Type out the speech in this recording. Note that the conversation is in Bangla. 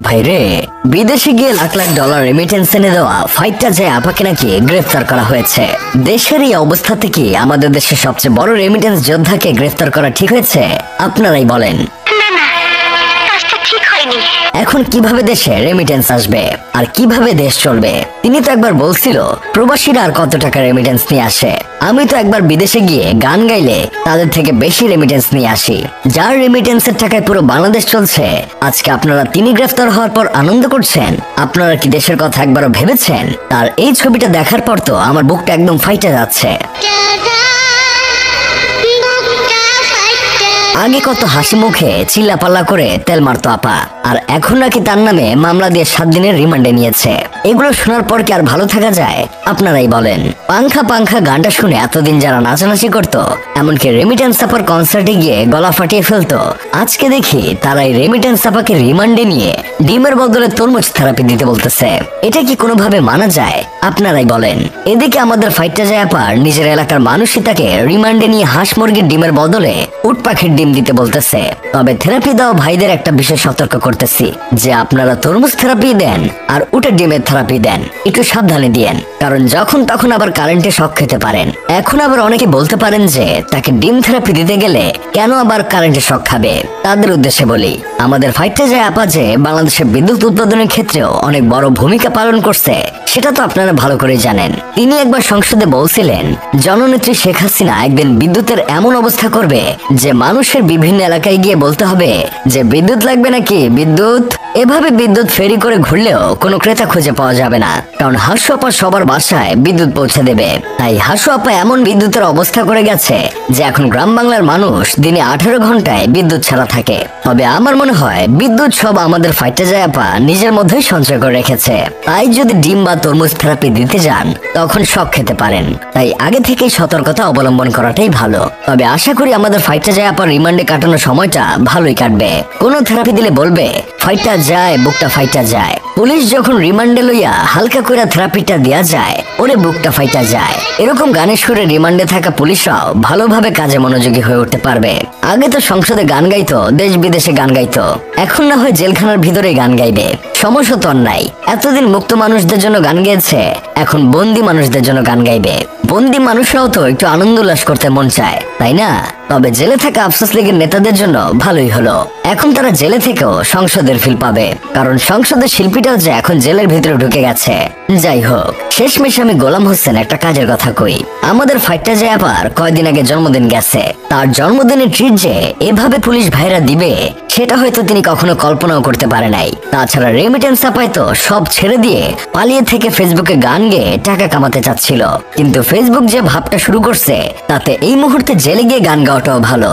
ভাইরে, বিদেশে গিয়ে লাখ লাখ ডলার রেমিটেন্স এনে দেওয়া ফাইটার জয় আপাকে নাকি গ্রেফতার করা হয়েছে। দেশের এই অবস্থা থেকে আমাদের দেশের সবচেয়ে বড় রেমিটেন্স যোদ্ধাকে গ্রেফতার করা ঠিক হয়েছে? আপনারাই বলেন। এখন কিভাবে দেশে রেমিটেন্স আসবে আর কিভাবে দেশ চলবে? তিনি তো একবার বলছিল প্রবাসীরা আর কত টাকা রেমিটেন্স নিয়ে আসে। আমি তো একবার বিদেশে গিয়ে গান গাইলে তাদের থেকে বেশি রেমিটেন্স নিয়ে আসি। যার রেমিটেন্সের টাকায় পুরো বাংলাদেশ চলছে, আজকে আপনারা তিনি গ্রেফতার হওয়ার পর আনন্দ করছেন। আপনারা কি দেশের কথা একবারও ভেবেছেন? তার এই ছবিটা দেখার পর তো আমার বুকটা একদম ফাইটে যাচ্ছে। আগে কত হাসি মুখে চিল্লাপাল্লা করে তেল মারতো আপা, আর এখন নাকি তার নামে মামলা দিয়ে 7 দিনের রিমান্ডে নিয়েছে। এগুলো শোনার পর কি আর ভালো থাকা যায়? আপনারাই বলেন। পাংখা পাংখা গানটা শুনে এতদিন যারা নাচানাচি করতো, এমনকি রেমিটেন্স আপার কনসার্টে গিয়ে গলা ফাটিয়ে ফেলতো, আজকে দেখি তারা এই রেমিটেন্স আপাকে রিমান্ডে নিয়ে ডিমের বদলে তরমুজ থেরাপি দিতে বলতেছে। এটা কি কোনোভাবে মানা যায়? আপনারাই বলেন। এদিকে আমাদের ফাইটটা যায় আপার নিজের এলাকার মানুষই তাকে রিমান্ডে নিয়ে হাঁস মুরগির ডিমের বদলে উট পাখির ডিম দিতে বলতেছে। তবে থেরাপি দেওয়া ভাইদের একটা বিষয় সতর্ক করতেছি যে আপনারা তরমুজ থেরাপি দেন আর উটের ডিমের থেরাপি দেন, একটু সাবধানে দিয়েন, কারণ যখন তখন আবার কারেন্টে শক খেতে পারেন। এখন আবার অনেকে বলতে পারেন যে তাকে ডিম থেরাপি দিতে গেলে কেন আবার কারেন্টে শক খাবে। তাদের উদ্দেশ্যে বলি, আমাদের ফাইটটা যায় আপা যে বাংলাদেশের বিদ্যুৎ উৎপাদনের ক্ষেত্রেও অনেক বড় ভূমিকা পালন করছে, সেটা তো আপনারা ভালো করে জানেন। তিনি একবার সংসদে বলছিলেন জননেত্রী শেখ হাসিনা একদিন বিদ্যুতের এমন অবস্থা করবে যে মানুষের বিভিন্ন এলাকায় গিয়ে বলতে হবে যে বিদ্যুৎ লাগবে নাকি বিদ্যুৎ। এভাবে বিদ্যুৎ ফেরি করে ঘুরলেও কোনো ক্রেতা খুঁজে পাওয়া যাবে না, কারণ হাসু আপা সবার বাসায় বিদ্যুৎ পৌঁছে দেবে। তাই হাসু আপা এমন বিদ্যুতের অবস্থা করে গেছে যে এখন গ্রাম বাংলার মানুষ দিনে 18 ঘন্টায় বিদ্যুৎ ছাড়া থাকে। তবে আমার মনে হয় বিদ্যুৎ সব আমাদের ফাইটে যায় আপা নিজের মধ্যেই সঞ্চয় করে রেখেছে। তাই যদি ডিম বা তরমুজ থেরাপি দিতে যান তখন শক খেতে পারেন। তাই আগে থেকেই সতর্কতা অবলম্বন করাটাই ভালো। তবে আশা করি আমাদের ফাইটটা যায় আপা রিমান্ডে কাটানোর সময়টা ভালোই কাটবে। কোনো থেরাপি দিলে বলবে ফাইটটা যায়, বুকটা ফাইটা যায়। পুলিশ যখন রিমান্ডে লইয়া হালকা করে থেরাপিটা দেয়া যায়, ওরে বুকটা ফাইটা যায়। এরকম গানের সুরে রিমান্ডে থাকা পুলিশরাও ভালোভাবে কাজে মনোযোগী হয়ে উঠতে পারবে। আগে তো সংসদে গান গাইতো, দেশ বিদেশে গান গাইতো, এখন না হয় জেলখানার ভিতরে গান গাইবে। সমস্যা তো নাই। এতদিন মুক্ত মানুষদের জন্য গান গেয়েছে, এখন বন্দি মানুষদের জন্য গান গাইবে। বন্দি মানুষরাও তো একটু আনন্দ উল্লাস করতে মন চায়, তাই না? তবে জেলে থাকা আফসোস লীগের নেতাদের জন্য ভালোই হলো, এখন তারা জেলে থেকেও সংসদের ফিল পাবে, কারণ সংসদের শিল্পীটাও যে এখন জেলের ভিতরে ঢুকে গেছে। যাই হোক, শেষমেশ আমি গোলাম হোসেন একটা কাজের কথা কই। আমাদের ফাইটটা যায় আবার কয়দিন আগে জন্মদিন গেছে। তার জন্মদিনের ট্রিট যে এভাবে পুলিশ ভাইরা দিবে সেটা হয়তো তিনি কখনো কল্পনাও করতে পারে নাই। তাছাড়া রেমিটেন্স আপায় তো সব ছেড়ে দিয়ে পালিয়ে থেকে ফেসবুকে গান গেয়ে টাকা কামাতে চাচ্ছিল, কিন্তু ফেসবুক যে ভাবটা শুরু করছে তাতে এই মুহূর্তে জেলে গিয়ে গান গাওয়াটাও ভালো।